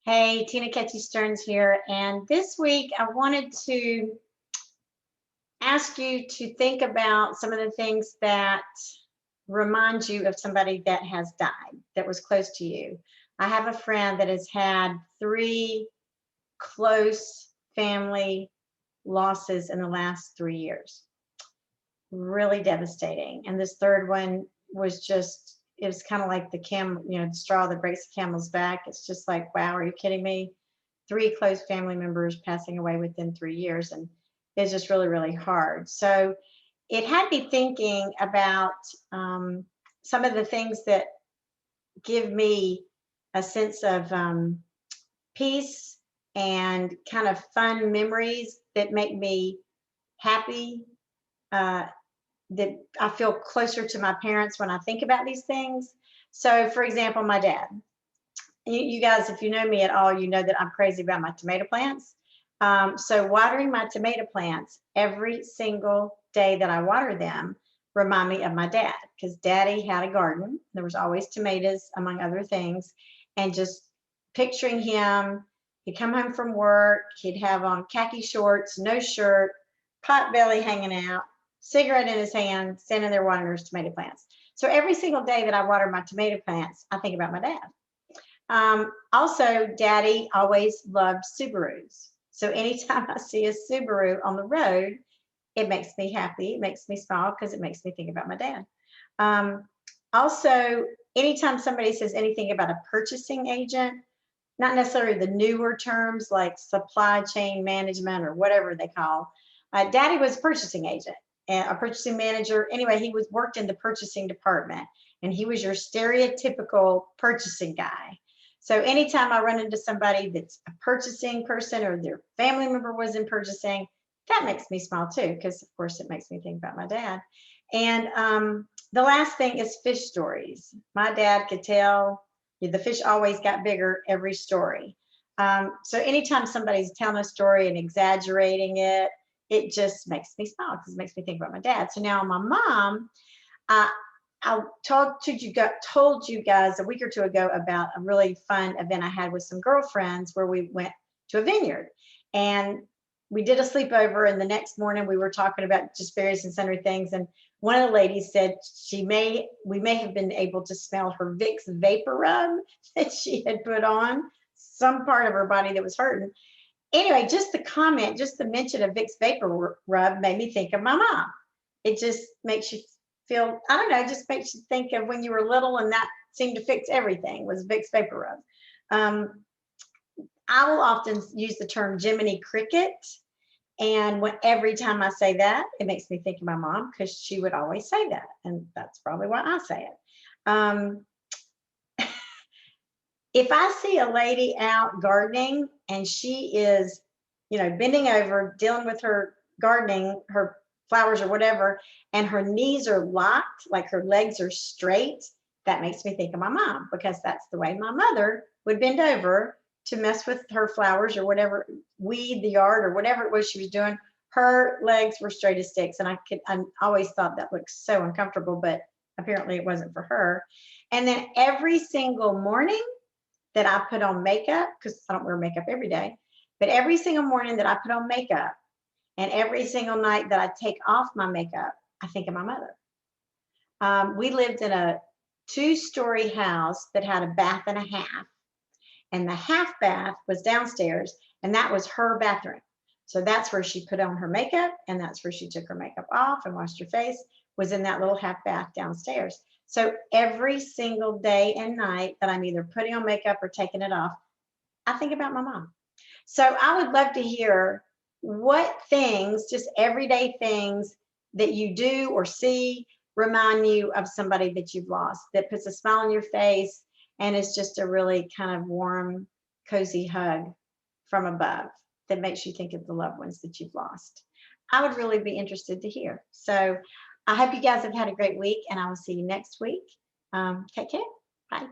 Hey, Tina Ketchie Stearns here. And this week I wanted to ask you to think about some of the things that remind you of somebody that has died, that was close to you. I have a friend that has had three close family losses in the last 3 years. Really devastating. And this third one was just, it was kind of like the the straw that breaks the camel's back. It's just like, wow, are you kidding me? Three close family members passing away within 3 years, and it's just really, really hard. So it had me thinking about some of the things that give me a sense of peace and kind of fun memories that make me happy. Uh, that I feel closer to my parents when I think about these things. So, for example, my dad. You guys, if you know me at all, you know that I'm crazy about my tomato plants. So watering my tomato plants every single day that I water them remind me of my dad, because Daddy had a garden. There was always tomatoes, among other things, and just picturing him, he'd come home from work, he'd have on khaki shorts, no shirt, pot belly hanging out, cigarette in his hand, standing there watering his tomato plants. So every single day that I water my tomato plants, I think about my dad. Also, Daddy always loved Subarus. So anytime I see a Subaru on the road, it makes me happy. It makes me smile because it makes me think about my dad. Um, Also, anytime somebody says anything about a purchasing agent, not necessarily the newer terms like supply chain management or whatever they call, Daddy was a purchasing agent and a purchasing manager. Anyway, he was worked in the purchasing department, and he was your stereotypical purchasing guy. So anytime I run into somebody that's a purchasing person or their family member was in purchasing, that makes me smile too, because of course it makes me think about my dad. And the last thing is fish stories. My dad could tell the fish always got bigger every story. So anytime somebody's telling a story and exaggerating it, it just makes me smile because it makes me think about my dad. So now my mom, uh, I told you guys a week or two ago about a really fun event I had with some girlfriends where we went to a vineyard, and we did a sleepover. And the next morning we were talking about just various and sundry things. And one of the ladies said we may have been able to smell her Vicks vapor rub that she had put on some part of her body that was hurting. Anyway, just the comment, just the mention of Vicks vapor rub made me think of my mom. It just makes you feel, I don't know, it just makes you think of when you were little, and that seemed to fix everything was Vicks vapor rub. I will often use the term Jiminy Cricket, and every time I say that, it makes me think of my mom because she would always say that, and that's probably why I say it. If I see a lady out gardening and she is, bending over, dealing with her gardening, her flowers or whatever, and her knees are locked, like her legs are straight, that makes me think of my mom, because that's the way my mother would bend over to mess with her flowers or whatever, weed the yard or whatever it was she was doing. Her legs were straight as sticks, and I always thought that looked so uncomfortable, but apparently it wasn't for her. And then every single morning that I put on makeup, because I don't wear makeup every day, but every single morning that I put on makeup and every single night that I take off my makeup, I think of my mother. We lived in a 2-story house that had a bath and a half, and the half bath was downstairs, and that was her bathroom. So that's where she put on her makeup, and that's where she took her makeup off and washed her face, was in that little half bath downstairs. So every single day and night that I'm either putting on makeup or taking it off, I think about my mom. So I would love to hear what things, just everyday things that you do or see, remind you of somebody that you've lost, that puts a smile on your face, and it's just a really kind of warm, cozy hug from above that makes you think of the loved ones that you've lost. I would really be interested to hear. So I hope you guys have had a great week, and I will see you next week. Take care. Bye.